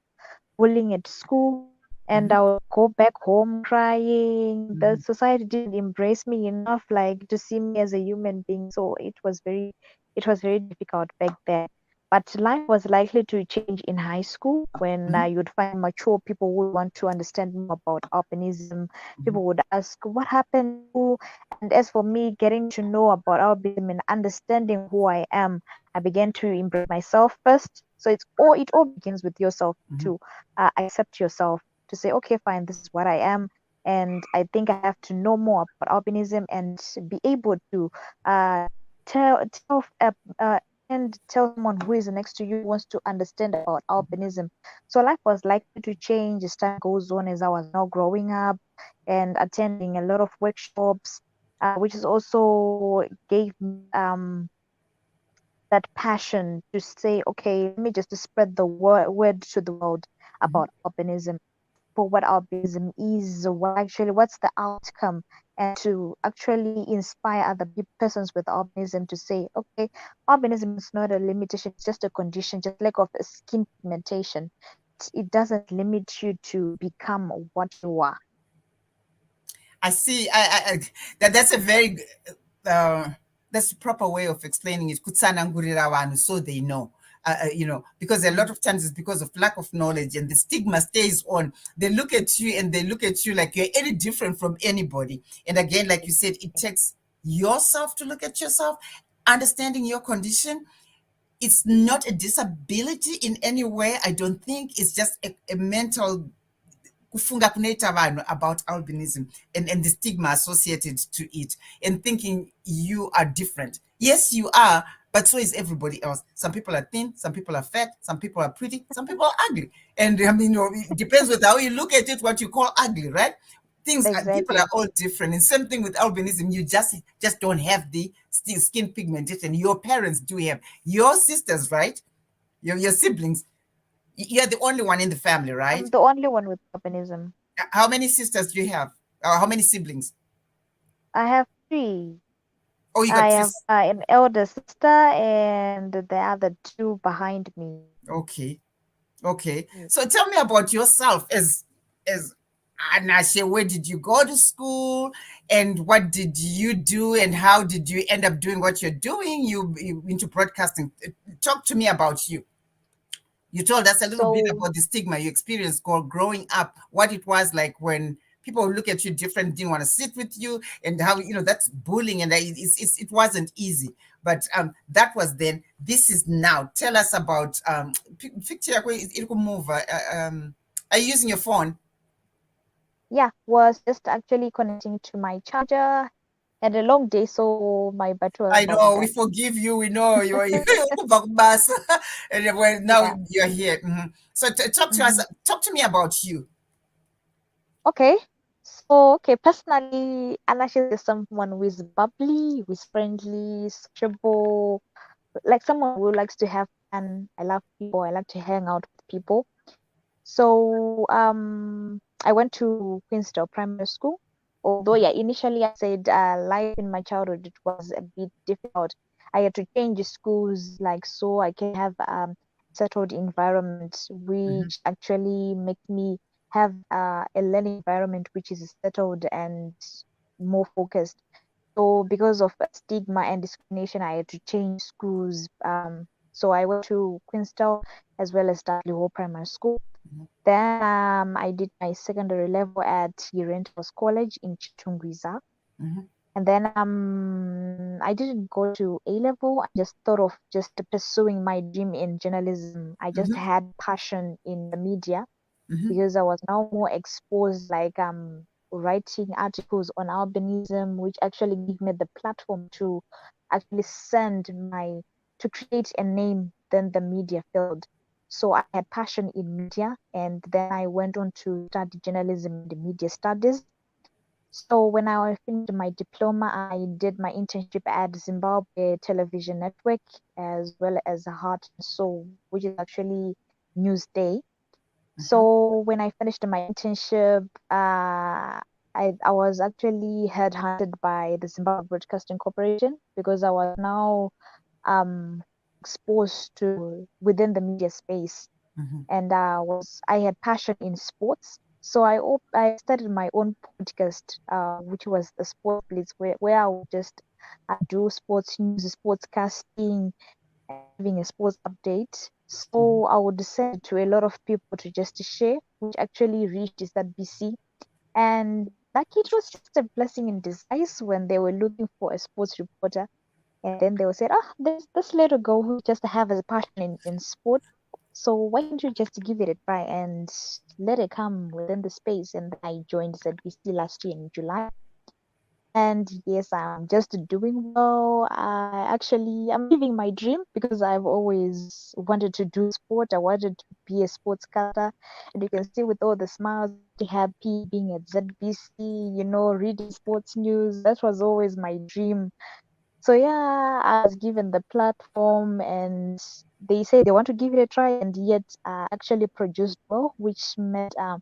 bullying at school, and Mm-hmm. I would go back home crying. The Mm-hmm. society didn't embrace me enough, like to see me as a human being. So it was very difficult back then. But life was likely to change in high school when Mm-hmm. you'd find mature people would want to understand more about albinism. Mm-hmm. People would ask, "What happened to you?" And as for me, getting to know about albinism and understanding who I am, I began to embrace myself first. So it all begins with yourself Mm-hmm. to accept yourself, to say, okay, fine, this is what I am, and I think I have to know more about albinism and be able to uh, tell and tell someone who is next to you who wants to understand about albinism. So life was likely to change as time goes on, as I was now growing up and attending a lot of workshops, which is also gave me that passion to say, okay, let me just spread the word to the world Mm-hmm. about albinism, for what albinism is, what's the outcome, and to actually inspire other persons with albinism to say, okay, albinism is not a limitation, it's just a condition, just like of a skin pigmentation. It doesn't limit you to become what you are. I see. That's a very uh, that's the proper way of explaining it. Kutsanangurira vanhu, so they know. Because a lot of times it's because of lack of knowledge and the stigma stays on. They look at you and they look at you like you're any different from anybody. And again, like you said, it takes yourself to look at yourself, understanding your condition. It's not a disability in any way. I don't think it's just a mental kufunga kunoita vanhu about albinism and the stigma associated to it, and thinking you are different. Yes, you are, but so is everybody else. Some people are thin, some people are fat, some people are pretty, some people are ugly. And I mean, it depends with how you look at it, what you call ugly, right? People are Exactly. all different. And same thing with albinism. You just don't have the skin pigmentation. Your parents do have. Your sisters, right? Your siblings. You're the only one in the family, I'm right? the only one with albinism. How many sisters do you have? Or how many siblings? I have three. Oh, you I got have sis. an elder sister and the other two behind me. Okay, okay. Yes. So tell me about yourself as Anashe. Where did you go to school, and what did you do, and how did you end up doing what you're doing? You into broadcasting. Talk to me about you. You told us a little bit So about the stigma you experienced growing up, what it was like when people look at you different, didn't want to sit with you, and how that's bullying, and it wasn't easy. But that was then. This is now. Tell us about picture. It could move. Are you using your phone? yeah, was just actually connecting to my charger. Had a long day, so my battery was I about to know, we die. forgive you. We know you're bus, and now Yeah. you're here. So talk to us. hmm Talk to me about you. Okay. So, okay, personally, Anash is just someone who is bubbly, who is friendly, sociable, like someone who likes to have fun. I love people. I like to hang out with people. So, I went to Queenstown Primary School. Although, yeah, initially I said life in my childhood it was a bit difficult. I had to change schools, like so I can have settled environment, Mhm, which actually makes me have a learning environment which is settled and more focused. So because of stigma and discrimination, I had to change schools. So I went to Queenstown as well as Dudley Hall Primary School. mhm, Then I did my secondary level at Rentals College in Chitungwiza. mhm, And then I didn't go to A level. I just thought of just pursuing my dream in journalism. I just mhm, had passion in the media mhm, because I was now more exposed, like writing articles on albinism, which actually gave me the platform to actually send my to create a name than the media field. So I had passion in media, and then I went on to study journalism and media studies. So when I finished my diploma, I did my internship at Zimbabwe Television Network as well as Heart and Soul, which is actually Newsday. mhm, So when I finished my internship, I was actually headhunted by the Zimbabwe Broadcasting Corporation because I was now um exposed to within the media space, mhm, and I had passion in sports. So I started my own podcast, which was the Sports Blitz, where I would just do sports news, sports casting, and giving a sports update. mhm. So I would send it to a lot of people to just share, which actually reached SBC. And lucky it was just a blessing in disguise when they were looking for a sports reporter. And then they would say, oh, there's this little girl who just have a passion in sport. So why don't you just give it a try and let it come within the space? And then I joined ZBC last year in July. And yes, I'm just doing well. I'm living my dream because I've always wanted to do sport. I wanted to be a sportscaster. And you can see with all the smiles, happy being at ZBC, reading sports news. That was always my dream. So yeah, I was given the platform and they say they want to give it a try and yet actually produced well, which meant my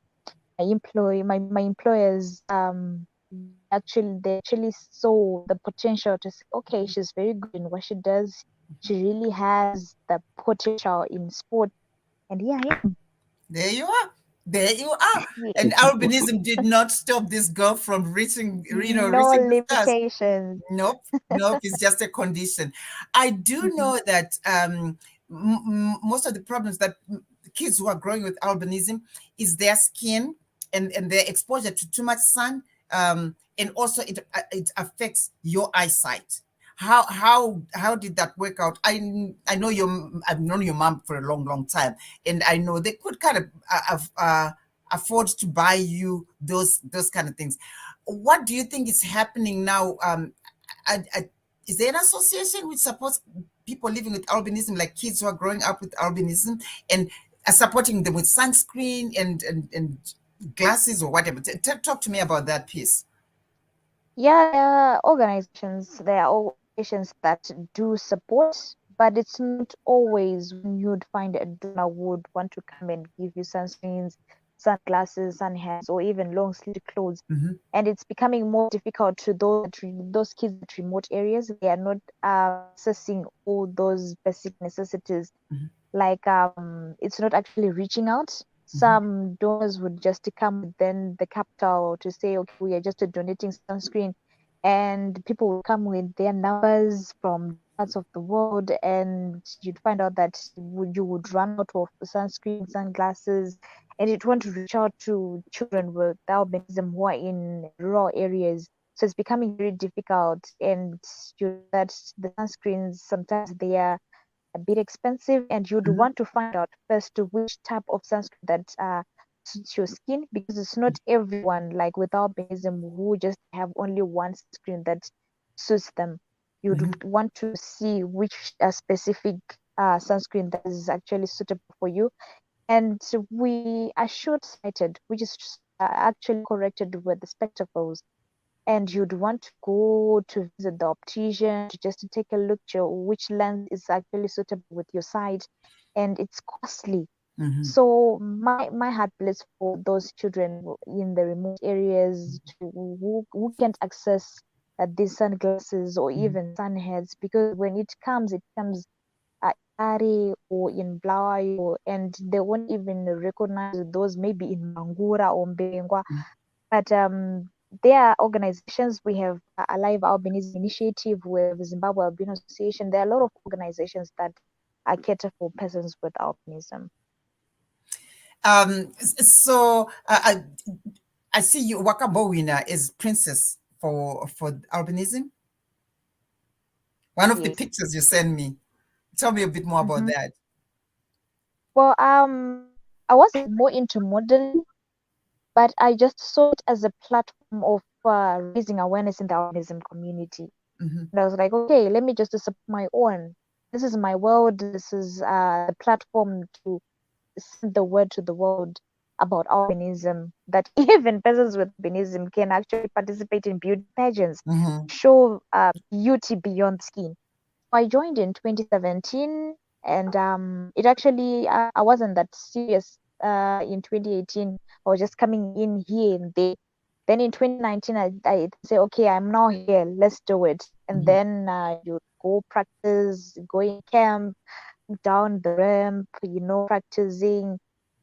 employers they actually saw the potential to say, okay, she's very good in what she does. She really has the potential in sport. And yeah, yeah, There you are. There you are. yeah. And albinism did not stop this girl from reaching, No reaching the stars. limitations. Nope, nope, it's just a condition. I do Mhm. know that most of the problems that kids who are growing with albinism is their skin and their exposure to too much sun, and also it affects your eyesight. How did that work out? I know I've known your mom for a long time, and I know they could kind of afford to buy you those kind of things. What do you think is happening now? Is there an association which supports people living with albinism, like kids who are growing up with albinism, and supporting them with sunscreen and glasses or whatever? Talk to me about that piece. Yeah, there are organizations that do support, but it's not always when you'd find a donor would want to come and give you sunscreens, sunglasses, sun hats, or even long sleeve clothes. Hmm. And it's becoming more difficult to those kids at remote areas. They are not accessing all those basic necessities, Hmm. like it's not actually reaching out. Hmm. Some donors would just come within the capital to say, okay, we are just donating sunscreen, and people would come with their numbers from parts of the world, and you'd find out that you would run out of sunscreen, sunglasses, and you'd want to reach out to children with albinism who are in rural areas. So it's becoming very difficult, and that the sunscreens sometimes they are a bit expensive, and you'd Hmm. want to find out first which type of sunscreen that suits your skin, because it's not everyone like with albinism who just have only one sunscreen that suits them. Hmm. You'd want to see which specific sunscreen that is actually suitable for you. And we are short sighted, which is actually corrected with the spectacles, and you'd want to go to visit the optician to just to take a look to which lens is actually suitable with your sight, and it's costly. Mhm. So my heart bleeds for those children in the remote areas who can't access these sunglasses or even sun heads, because when it comes Ari or in Blayo, and they won't even recognize those maybe in Mangura or Mbengwa. But there are organizations. We have Alive Albinism Initiative, we have Zimbabwe Albino Association. There are a lot of organizations that cater for persons with albinism. So I see you Wakabowina is princess for albinism. One of the Yes. pictures you sent me. Tell me a bit more about that. Well, I wasn't more into modeling, but I just saw it as a platform of raising awareness in the albinism community. Mm-hmm. And I was like, okay, let me just support my own. This is my world. This is the platform to send the word to the world about albinism, that even persons with albinism can actually participate in beauty pageants, Mm-hmm. show beauty beyond skin. I joined in 2017, and it actually I wasn't that serious in 2018. I was just coming in here and there. Then in 2019, I say, okay, I'm now here. Let's do it. And Mm-hmm. then you go practice, go in camp, down the ramp, practicing.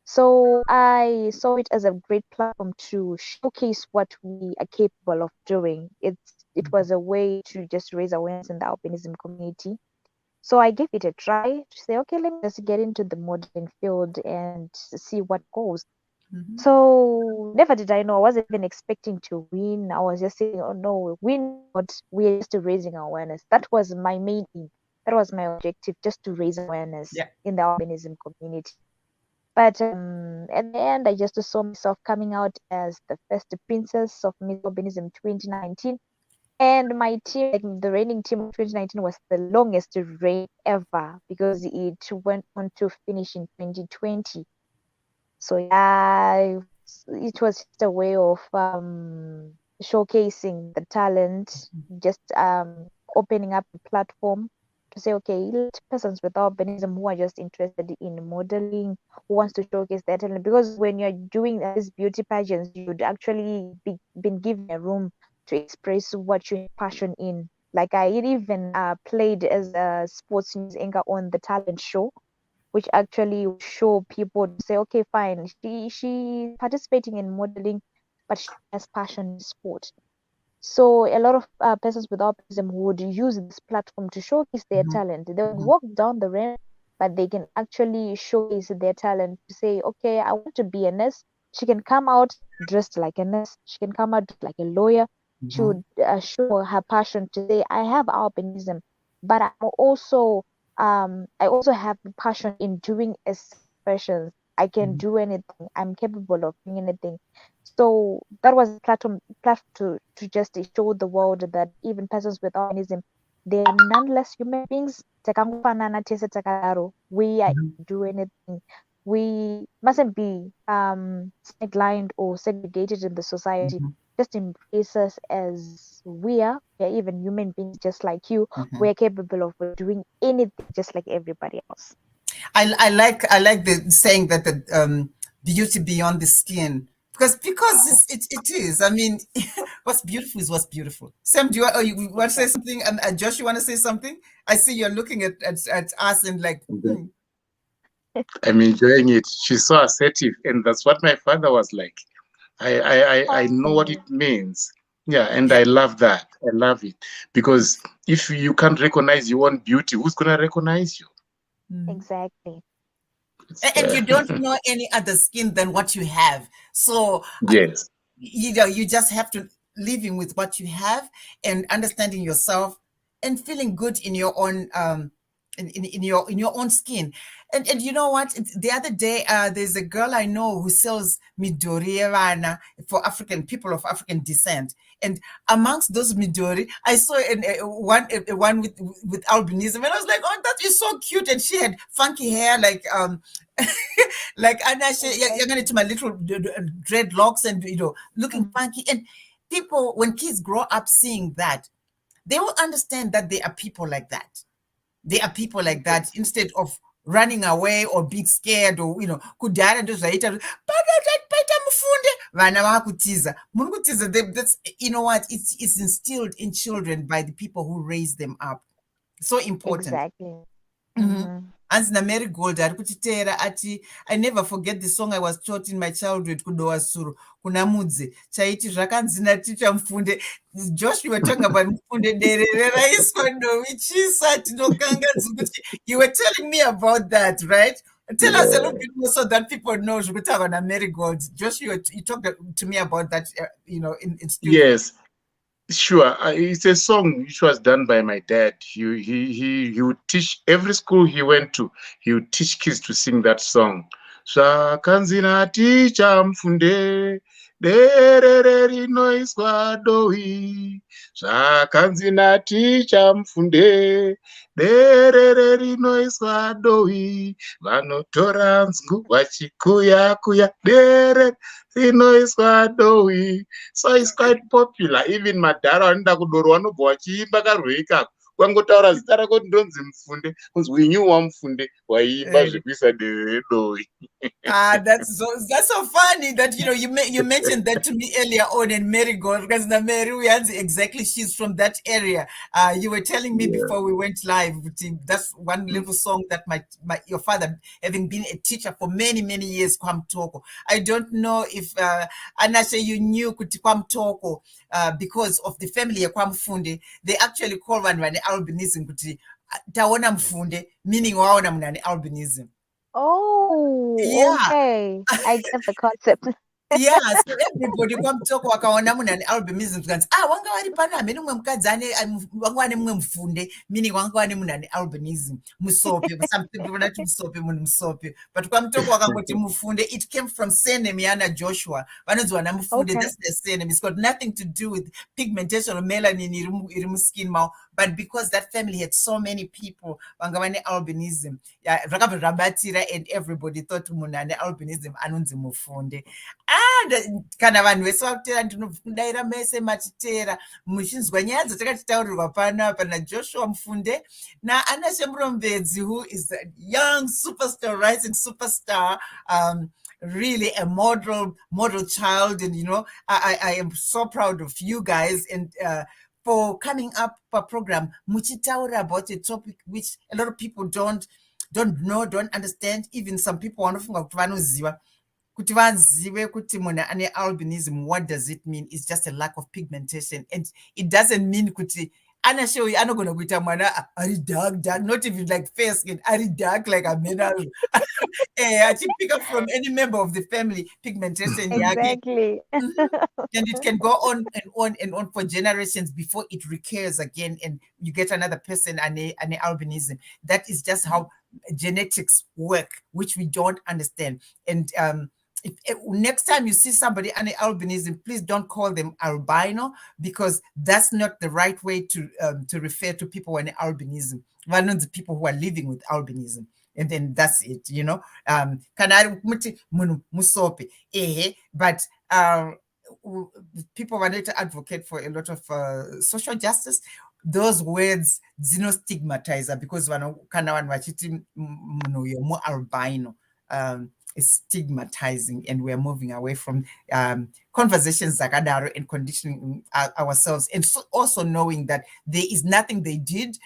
So I saw it as a great platform to showcase what we are capable of doing. It was a way to just raise awareness in the albinism community. So I gave it a try to say, okay, let me just get into the modeling field and see what goes. Mm-hmm. So never did I know. I wasn't even expecting to win. I was just saying, oh no, win not. We're just raising awareness. That was my main aim. That was my objective, just to raise awareness Yeah. in the albinism community. But at the end, I just saw myself coming out as the first princess of Miss Albinism 2019. And my team, like the reigning team of 2019, was the longest reign ever, because it went on to finish in 2020. So yeah, it was just a way of showcasing the talent, just opening up a platform to say, okay, let persons with albinism who are just interested in modeling, who wants to showcase their talent, because when you're doing these beauty pageants, you'd actually been given a room to express what you have passion in. Like I even played as a sports news anchor on the talent show, which actually show people to say, okay, fine, she's participating in modeling, but she has passion in sport. So a lot of persons with autism would use this platform to showcase their Mm-hmm. talent. They would Mm-hmm. walk down the ramp, but they can actually showcase their talent to say, okay, I want to be a nurse. She can come out dressed like a nurse. She can come out like a lawyer. She Mm-hmm. would show her passion to say, I have albinism, but I also have the passion in doing expressions. I can do anything. I'm capable of doing anything. So that was a platform to just show the world that even persons with albinism, they are nonetheless human beings. Takangofanana tese takadaro. We are Mm-hmm. do anything. We mustn't be sidelined or segregated in the society. Mm-hmm. Just embrace us as we are. We are even human beings just like you. Mm-hmm. We are capable of doing anything just like everybody else. I like the saying that the beauty beyond the skin, because it is. I mean, what's beautiful is what's beautiful. Sam, do you want to say something? And Josh, you want to say something? I see you're looking at us and like, I'm enjoying it. She's so assertive, and that's what my father was like. I know what it Oh, means. Yeah, and yeah. I love that. I love it. Because if you can't recognize your own beauty, who's gonna recognize you? exactly. It's, And you don't know any other skin than what you have. So yes. you just have to living with what you have and understanding yourself and feeling good in your own in your own skin. And you know what, the other day there's a girl I know who sells midori evana for African people of African descent, and amongst those midori I saw one with albinism, and I was like, oh, that is so cute. And she had funky hair, like Like Anashe, Okay. you're gonna to my little dreadlocks and looking funky. And people, when kids grow up seeing that, they will understand that there are people like that. There are people like that instead of running away or being scared or kudhara ndozvaita paita mufunde vana vakutiza muri kutiza. That's what it's instilled in children by the people who raise them up. So important. Exactly. Hanzi naMarigold ari kutiteera ati, I never forget the song I was taught in my childhood kudowa suro kuna mudze chaiti zvakanzi naticha Mufunde. Josh, you were talking about Mufunde derere raiswa ndowichisa tinokanganzi kuti you were telling me about that, right? Tell us a little bit more so that people know zvekutaura naMarigold. Josh, you talked to me about that, in studio. Yes. Sure, it's a song which was done by my dad. He would teach every school he went to. He would teach kids to sing that song. Zvakanzi naticha Mufunde derere rinoiswa dowi. Zvakanzi naticha Mufunde derere rinoiswa dowi. Vanotora nzungu vachikuya kuya derere rinoiswa dowi. So it's quite popular. Even madhara vanoenda kudoro vanobva vachiimba karwere ikako kwangotaura zita rako ndonzi Mufunde, kunzi winyuwa Mufunde waiimba zvekuisa derere dowi. That's so funny that you mentioned that to me earlier on in Marigold, because the Mary exactly, she's from that area. You were telling me before we went live, that's one little song that your father, having been a teacher for many years, Kwamtoko. I don't know if Anashe, you knew kuti Kwamtoko because of the family of Kwamfunde. They actually call one albinism kuti taona Mfunde, meaning waona munani albinism. Oh, Yeah. okay. I get the concept. Yeah, so everybody kwamtoko wakaona munhu ane albinism zvikanzi wanga vari pano hamene mumwe mukadzi wanga wane mumwe Mufunde, meaning wanga wane munhu ane albinism musope. Some people vanati musope, munhu musope, but kwamtoko wakangoti Mufunde. It came from surname yana Joshua, vanonzi vana Mufunde. Okay. That's their surname. It's got nothing to do with pigmentation or melanin iri muskin mao, but because that family had so many people vanga vane albinism, zvakabva zvabatira, and everybody thought munhu ane albinism anonzi Mufunde. Kana vanhu vese vakutera ndinokudaira mese matiteera muchinzwa nyaya dzatakatitaurirwa panapa naJoshua Mufunde naAnashe Murombedzi, who is a young superstar, rising superstar, really a model child. And I am so proud of you guys and for coming up a program muchitaura about a topic which a lot of people don't know, don't understand. Even some people vanofunga kuti vanoziva kuti vazive kuti munhu ane albinism, what does it mean? It's just a lack of pigmentation, and it doesn't mean kuti Anashe uyu anogona kuita mwana ari dark, not even like fair skin, ari dark like amena pick up from any member of the family pigmentation yake. Exactly. And it can go on and on and on for generations before it recurs again and you get another person ane albinism. That is just how genetics work, which we don't understand. And if next time you see somebody ane albinism, please don't call them albino, because that's not the right way to refer to people ane albinism. Vanonzi people who are living with albinism. And then that's it, Kana muti munhu musope, but people wanted to advocate for a lot of social justice. Those words stigmatizer, because kana vanhu vachiti munhu uyo mualbino, is stigmatizing, and we're moving away from conversations zakadaro and conditioning ourselves, and so also knowing that there is nothing they did.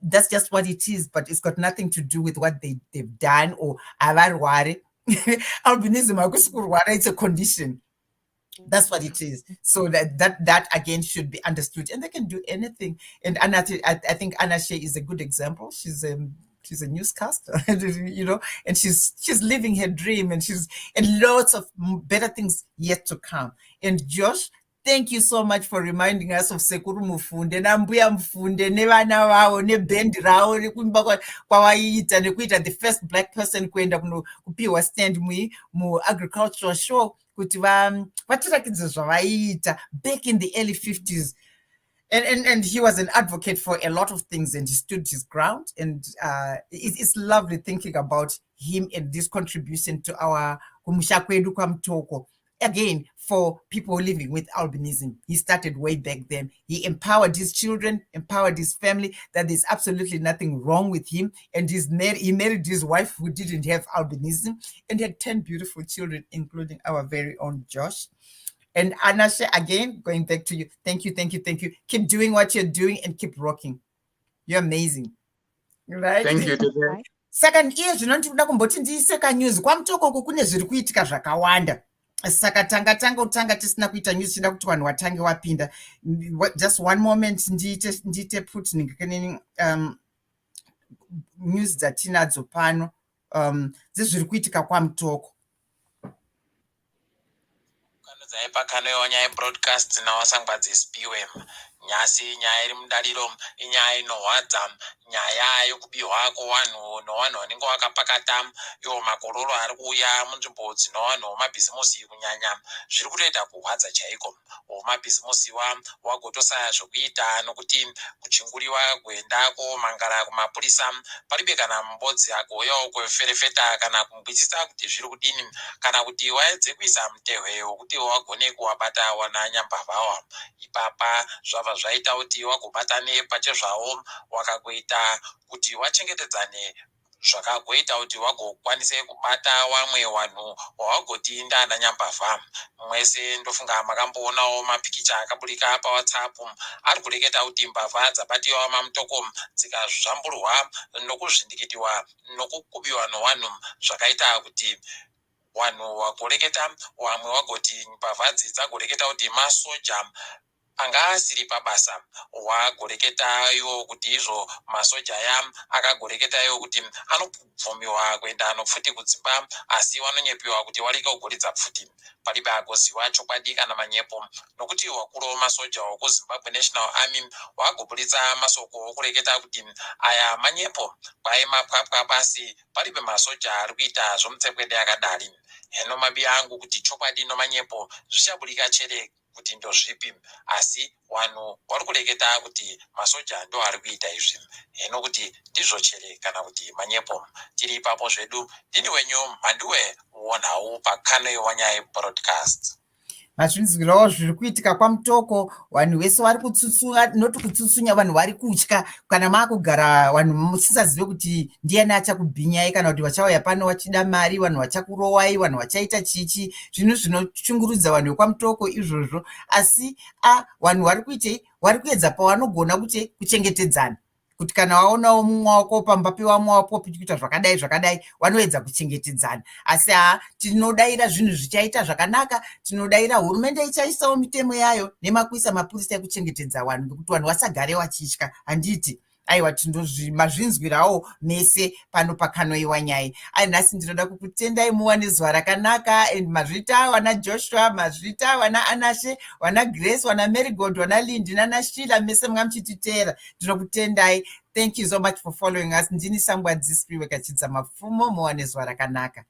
That's just what it is, but it's got nothing to do with what they've done or avarware. Albinism, it's a condition. That's what it is. So that again should be understood, and they can do anything. And I think Anashe is a good example. She's a newscaster, and she's living her dream, and lots of better things yet to come. And Josh, thank you so much for reminding us of Sekuru Mufunde naMbuya Mufunde nevana vavo nebhendi ravo rekuimba kwavaiita nekuita the first black person kuenda kupiwa stand mu-agricultural show kuti vatirakidze zvavaiita back in the early 50s. And he was an advocate for a lot of things, and he stood his ground. And it's lovely thinking about him and this contribution to our kumusha kwedu kwa mtoko. Again, for people living with albinism, he started way back then. He empowered his children, empowered his family, that there's absolutely nothing wrong with him. And he married his wife who didn't have albinism, and had 10 beautiful children, including our very own Josh. And Anashe, again, going back to you. Thank you, thank you, thank you. Keep doing what you're doing and keep rocking. You're amazing. Right? Thank you. Saka iye zvinoti kuda kumboti ndiise kanyuzi kwamutokoko kune zviri kuitika zvakawanda. Saka tanga tisina kuita news, chida kuti vanhu vatange wapinda. Just one moment ndiite putting news dzatinadzo pano dzezviri kuitika kwamutoko. Pakanouya nyaya yebroadcast nawasangwadzi SPM nyasi nyaya iri mudariro inyaya inorwadza, nyaya yokubiwa kwevanhu nevanhu vanenge vakapakata iwo makororo ari kuuya munzvimbo dzino vanhu vomabhizimusi kunyanya zviri kutoita kurwadza chaiko. Vomabhizimusiwa wagotosaya zvokuita nokuti kuchinguriwa kuendako mangara kumapurisa paribe kana mbodzi agouyawo kweferefeta kana kumubvitsisa kuti zviri kudini, kana kuti waedze kuisa mutehwe wokuti wagone kuwabata wananyambavhawa. Ipapa zvabva zvaita kuti wagobatane pachezvavo wakagoita kuti wachengetedzane zvakagoita kuti wagokwanise kubata vamwe vanhu wawagoti ndaananyambavha. Mwese ndofunga makamboonawo mapikicha akaburika paWhatsApp ari kureketa kuti mbavha dzabatiwa mamutoko dzikazvamburwa nokuzvindikitiwa nokukubiwa nevanhu zvakaita kuti vanhu vagoreketa, vamwe vagoti mbavhadzi dzagoreketa kuti masoja anga asiri pabasa. Wagoreketa iwo kuti izvo masoja aya akagoreketa iwo kuti anobvumiwa kuenda anopfuti kudzimba, asi vanonyepiwa kuti warike kugoridza pfuti. Paribe agoziva chokwadi kana manyepo, nokuti wakuru wemasoja wokuZimbabwe National Army wagoburitsa masoko okureketa kuti aya manyepo kwai mapwapwa basi, paribe masoja ari kuita zvomutsekwede akadari. Heno mabi angu kuti chokwadi nomanyepo zvichaburika chere kuti ndozvipi, asi vanhu vari kureketa kuti masoja ndo ari kuita izvi. Heno kuti ndizvo chere kana kuti manyepo, tiri ipapo zvedu. Ndini wenyu Mhanduwe Wonhau pakane wanyaya broadcast. Mazvinzwirawo zviri kuitika kwamutoko, vanhu vese vari kutsutsuna, noti kutsutsuna, vanhu vari kutya. Kana maakugara vanhu musisazive kuti ndiani achakubhinyai, kana kuti vachauya pano vachida mari, vanhu vachakurowai, vanhu vachaita chichi, zvinhu zvinoshungurudza vanhu vekwamutoko izvozvo. Asi vanhu vari kuitei, vari kuedza pavanogona kuti kuchengetedzana, kuti kana waonawo mumwe wako pamba pewamwe wapo pichikuita zvakadai vanoedza kuchengetedzana. Asi tinodaira zvinhu zvichaita zvakanaka, tinodaira hurumende ichaisawo mitemo yayo nemakuisa mapurisa ekuchengetedza vanhu, ngekuti vanhu vasagare vachitya. Handiti aiwa mazvinzwirawo mese pano pakanoiwa nyaya. Nhasi ndinoda kukutendai muwane zuva rakanaka, and mazvita wana Joshua, mazvita wana Anashe, wana Grace, wana Marigold, wana Lindy nana Shila, mese mga mchititeera. Ndinokutendai. Thank you so much for following us. Ndini Sangwadzi Spiwe Kachidza Mapfumo, muwane zuva rakanaka.